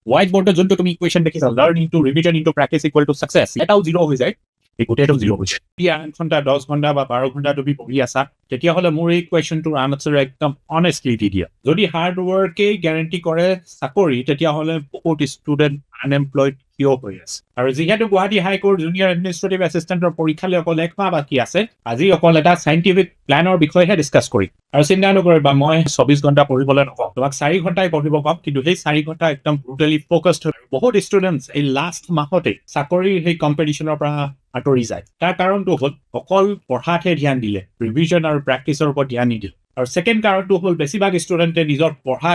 White বৰ্ডত যোনটো তুমি ইকুৱেশ্যন দেখিছা, learn into revision into practice equal to success, এটাও জিৰ' হৈ যায়, এই গোটেইটো জিৰ' হৈছে। 8 ঘণ্টা 10 ঘণ্টা বা 12 ঘণ্টা তুমি পঢ়ি আছা, তেতিয়াহ'লে মোৰ এই কুৱেশ্যনটোৰ আনচাৰ একদম অনেষ্টলি দি দিয়া। যদি হাৰ্ড ৱৰ্কেই গেৰেণ্টি কৰে চাকৰি, তেতিয়াহ'লে বহুত ষ্টুডেণ্ট আনএমপ্লয়ড কিয় হৈ আছে। আৰু যিহেতু গুৱাহাটী হাইকোৰ্ট জুনিয়ৰ এডমিনিষ্ট্ৰেটিভ এছিষ্টেণ্টৰ পৰীক্ষালৈ অকল 1 মাহ বাকী আছে, আজি অকল এটা চাইণ্টিফিক প্লেনৰ বিষয়েহে ডিছকাছ কৰিম। আৰু চিন্তা নকৰিবা, মই 24 ঘণ্টা পঢ়িবলৈ নকওঁ, তোমাক 4 ঘণ্টাই পঢ়িব ক'ম, কিন্তু সেই 4 ঘণ্টা একদম ব্ৰুটেলি ফ'কাছড হয়। বহুত ষ্টুডেণ্টছ এই লাষ্ট মাহতে চাকৰিৰ সেই কম্পিটিশ্যনৰ পৰা আঁতৰি যায়। তাৰ কাৰণটো হ'ল অকল পঢ়াতহে ধ্যান দিলে, ৰিভিজন আৰু প্ৰেক্টিচৰ ওপৰত ধ্যান নিদিলে। আৰু ছেকেণ্ড কাৰণটো হ'ল বেছিভাগ ষ্টুডেণ্টে নিজৰ পঢ়া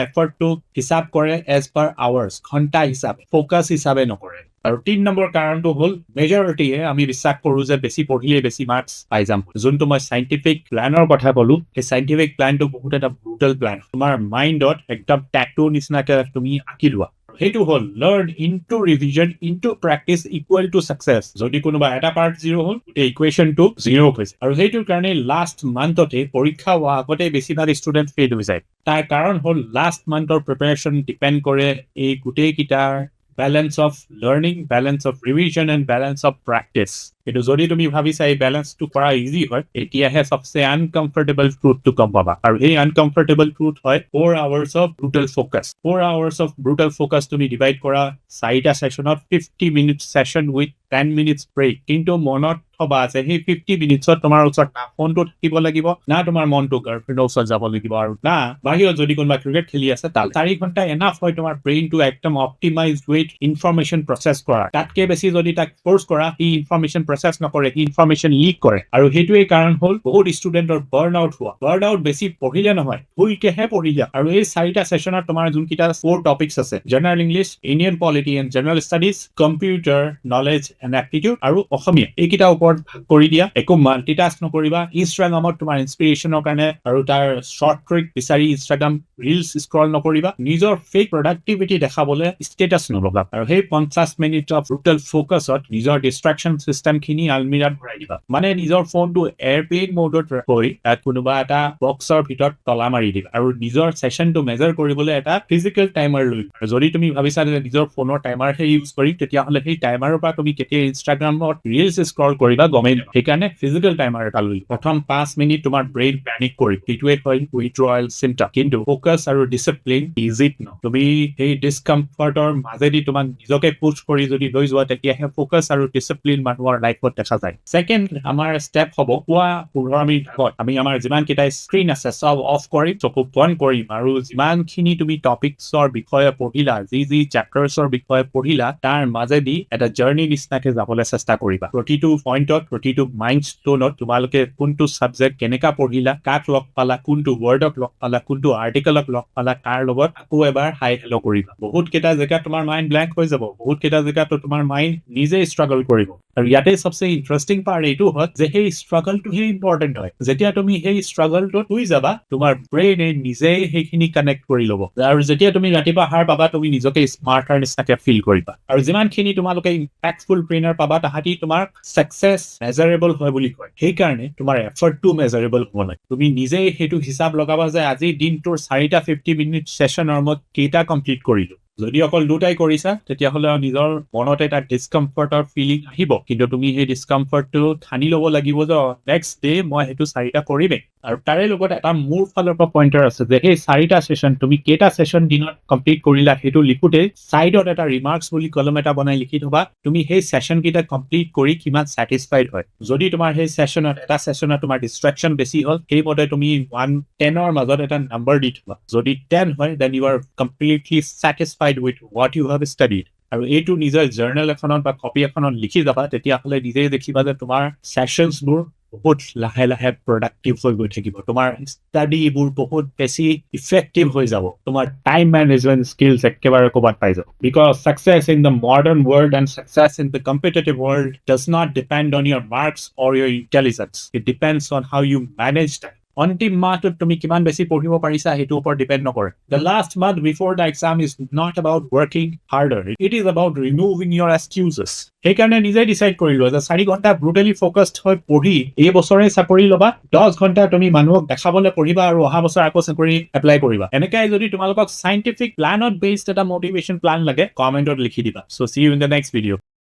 এফৰ্টটো হিচাপ কৰে এজ পাৰ আৱাৰ্ছ, ঘণ্টা হিচাপে, ফ'কাছ হিচাপে নকৰে। আৰু 3 নম্বৰ কাৰণটো হ'ল মেজৰিটিয়ে আমি বিশ্বাস কৰোঁ যে বেছি পঢ়িলে বেছি মাৰ্কছ পাই যাম। যোনটো মই চাইণ্টিফিক প্লেনৰ কথা ক'লো, সেই চাইণ্টিফিক প্লেনটো বহুত এটা ব্ৰুটেল প্লেন। তোমাৰ মাইণ্ডত একদম টেটু নিচিনাকে তুমি আঁকি লোৱা। সেইটো হ'ল learn into revision into practice equal to success. যদি কোনোবা এটা পাৰ্ট জিৰ' হ'ল, গোটেই ইকুৱেশ্যনটো জিৰ' হৈছে। আৰু সেইটোৰ কাৰণে লাষ্ট মান্থতে পৰীক্ষা হোৱা আগতে বেছিভাগ ষ্টুডেণ্ট ফেইল হৈ যায়। তাৰ কাৰণ হ'ল লাষ্ট মান্থৰ প্ৰিপেৰেশ্যন ডিপেণ্ড কৰে এই গোটেইকেইটাৰ balance of learning, balance of revision and balance of practice. কিন্তু যদি তুমি ভাবিছা এই বেলেঞ্চটো কৰা ইজি হয়, এতিয়াহে চবচে আনকমফৰ্টেবল ট্ৰুথটো গম পাবা। আৰু এই আনকমফৰ্টেবল ট্ৰুথ হয় 4 hours of brutal focus. 4 hours of brutal focus তুমি ডিভাইড কৰা 4টা ছেশ্যনত 50 minutes session with 10 minutes break. কিন্তু মনত থবা যে সেই 50 মিনিটছত তোমাৰ ওচৰত না ফোনটো থাকিব লাগিব, না তোমাৰ মনটো গাৰ্লফ্ৰেণ্ডৰ ওচৰত যাব লাগিব, আৰু না বাহিৰত যদি কোনোবা ক্ৰিকেট খেলি আছে তাল। 4 ঘণ্টা এনাফ হয় তোমাৰ ব্ৰেইনটো একদম অপটিমাইজ উইথ ইনফৰমেশ্যন প্ৰচেছ কৰা। তাতকে বেছি যদি তাক ফ'ৰ্চ কৰা, সি ইনফৰমেশ্যন প্ৰচেছ নকৰে, সি ইনফৰমেশ্যন লিক কৰে। আৰু সেইটোৱে কাৰণ হ'ল বহুত ষ্টুডেণ্টৰ বাৰ্ণ আউট হোৱা। বাৰ্ণ আউট বেছি পঢ়িলে নহয়, ভুলকেহে পঢ়িলে। আৰু এই 4টা ছেশ্যনত তোমাৰ যোনকেইটা 4 টপিকছ আছে, general English, Indian polity and general studies, computer knowledge and aptitude আৰু অসমীয়া, এইকেইটা ওপৰত ভাগ কৰি দিয়া। একো মাল্টিটাস্ক নকৰিবা। ইনষ্টাগ্ৰামত তোমাৰ ইনস্পিৰেশ্যনৰ কাৰণে আৰু তাৰ শ্বৰ্ট ট্ৰিক বিচাৰি ইনষ্টাগ্ৰাম ৰিলছ স্ক্ৰল নকৰিবা। নিজৰ ফেক প্ৰডাক্টিভিটি দেখাবলৈ ষ্টেটাছ নলগা। আৰু সেই 50 মিনিট অফ ব্ৰুটেল ফ'কাছত নিজৰ ডিষ্ট্ৰেকশ্যন চিষ্টেমখিনি আলমিৰাত ভৰাই দিবা। মানে নিজৰ ফোনটো এয়াৰপ্লেন মোডত থৈ তাত কোনোবা এটা বক্সৰ ভিতৰত তলা মাৰি দিবা। আৰু নিজৰ ছেশ্যনটো মেজাৰ কৰিবলৈ এটা ফিজিকেল টাইমাৰ লৈ। আৰু যদি তুমি ভাবিছা যে নিজৰ ফোনৰ টাইমাৰহে ইউজ কৰিম, তেতিয়াহ'লে সেই টাইমাৰৰ পৰা তুমি কেতিয়া ইনষ্টাগ্ৰামত ৰিলছ স্ক্ৰল কৰিবা গমেই নহয়। সেইকাৰণে ফিজিকেল টাইমাৰ এটা লৈ প্ৰথম 5 মিনিট তোমাৰ ব্ৰেইন পেনিক কৰি, সেইটোৱে হয় উইথড্ৰয়েল চিম্পটম। কিন্তু ফ'কাছ আৰু ডিচিপ্লিন ইজিত ন। তুমি সেই ডিছকমফৰ্টৰ মাজেদি তোমাক নিজকে পুছ কৰি যদি লৈ যোৱা, তেতিয়াহে ফ'কাছ আৰু ডিচিপ্লিন মানুহৰ লাইফত দেখা যায়। ছেকেণ্ড আমাৰ ষ্টেপ হ'ব, পুৱা 15 মিনিট আগত আমি আমাৰ যিমানকেইটা স্ক্ৰীন আছে চব অফ কৰিম, চকু বন্ধ কৰিম, আৰু যিমানখিনি তুমি টপিকছৰ বিষয়ে পঢ়িলা, যি চেপ্টাৰ্ছৰ বিষয়ে পঢ়িলা, তাৰ মাজেদি এটা জাৰ্ণি নিচিনাকে যাবলৈ চেষ্টা কৰিবা। প্ৰতিটো পইণ্টত, প্ৰতিটো মাইলষ্ট'নত তোমালোকে কোনটো ছাবজেক্ট কেনেকা পঢ়িলা, কাক লগ পালা, কোনটো ৱৰ্ডক লগ পালা, কোনটো আৰ্টিকেলক লগ পালা, তাৰ লগত আকৌ এবাৰ হাই হেল্ল' কৰিবা। বহুত কেইটা জেগাত তোমাৰ মাইণ্ড ব্লেংক হৈ যাব, বহুত কেইটা জেগাত তোমাৰ মাইণ্ড নিজে ষ্ট্ৰাগল কৰিব। আৰু ইয়াতে চবচে ইণ্টাৰেষ্টিং পাৰ্ট এইটো হয় যে সেই ষ্ট্ৰাগলটোহে ইম্পৰ্টেণ্ট হয়। যেতিয়া তুমি সেই ষ্ট্ৰাগলটোত শুই যাবা, তোমাৰ ব্ৰেইনে নিজেই সেইখিনি কানেক্ট কৰি ল'ব। আৰু যেতিয়া তুমি ৰাতিপুৱা সাৰ পাবা, তুমি নিজকে স্মাৰ্টাৰ নিচিনাকে ফিল কৰিবা। আৰু যিমানখিনি তোমালোকে ইম্পেক্টফুল ট্ৰেইনাৰ পাবা, তাহাঁতি তোমাৰ ছাকচেছ মেজাৰেবল হয় বুলি কয়। সেইকাৰণে তোমাৰ এফৰ্টটো মেজাৰেবল হ'ব লাগে। তুমি নিজেই সেইটো হিচাপ লগাবা যে আজি দিনটোৰ 4টা 50 মিনিট ছেশ্যনৰ মই কেইটা কমপ্লিট কৰিলো। যদি অকল 2টাই কৰিছা, তেতিয়াহ'লে নিজৰ মনত এটা ডিছকমফৰ্টৰ ফিলিং আহিব। কিন্তু তুমি সেই ডিছকমফৰ্টটো ঠানি ল'ব লাগিব যে নেক্সট ডে মই সেইটো 4টা কৰিমেই। আৰু তাৰে লগত এটা মোৰ ফালৰ পৰা পইণ্টাৰ আছে যে সেই 4টা ছেশ্যন তুমি কেইটা ছেশ্যন দিনত কমপ্লিট কৰিলা, সেইটো লিখোঁতে ছাইডত এটা ৰিমাৰ্কছ বুলি কলম এটা বনাই লিখি থবা, তুমি সেই ছেশ্যন কেইটা কমপ্লিট কৰি কিমান ছেটিছফাইড হয়। যদি তোমাৰ সেই এটা ছেশ্যনত তোমাৰ ডিষ্ট্ৰেকশ্যন বেছি হ'ল, সেইমতে তুমি 1-10ৰ মাজত এটা নাম্বাৰ দি থবা। যদি 10 হয়, then you are completely satisfied with what you have studied. আৰু এইটো নিজৰ জাৰ্নেল এখনত বা কপি এখনত লিখি যাবা, তেতিয়াহ'লে নিজেই দেখিবা যে তোমাৰ ছেশ্যনছবোৰ বহুত লাহে লাহে প্ৰডাক্টিভ হৈ গৈ থাকিব। তোমাৰ ষ্টাডিবোৰ বহুত বেছি ইফেক্টিভ হৈ যাব। তোমাৰ টাইম মেনেজমেণ্ট স্কিলছ একেবাৰে ক'ৰবাত পাই যাব। Because success in the modern world and success in the competitive world does not depend on your marks or your intelligence. It depends on how you manage time. অন্তিম মাহটোত তুমি কিমান বেছি পঢ়িব পাৰিছা সেইটো ওপৰত ডিপেণ্ড নকৰে the last month before the exam is not about working harder it is about removing your excuses সেইকাৰণে নিজে ডিচাইড কৰি লোৱা যে 4 ঘণ্টা ব্ৰুটেলি ফ'কাছড হৈ পঢ়ি এই বছৰে চাকৰি ল'বা 10 ঘণ্টা তুমি মানুহক দেখাবলৈ পঢ়িবা আৰু অহা বছৰ আকৌ চাকৰি এপ্লাই কৰিবা এনেকৈ যদি তোমালোকক চাইণ্টিফিক প্লানত বেছড এটা মটিভেশ্যন প্লান লাগে কমেণ্টত লিখি দিবা so' see you in the next video'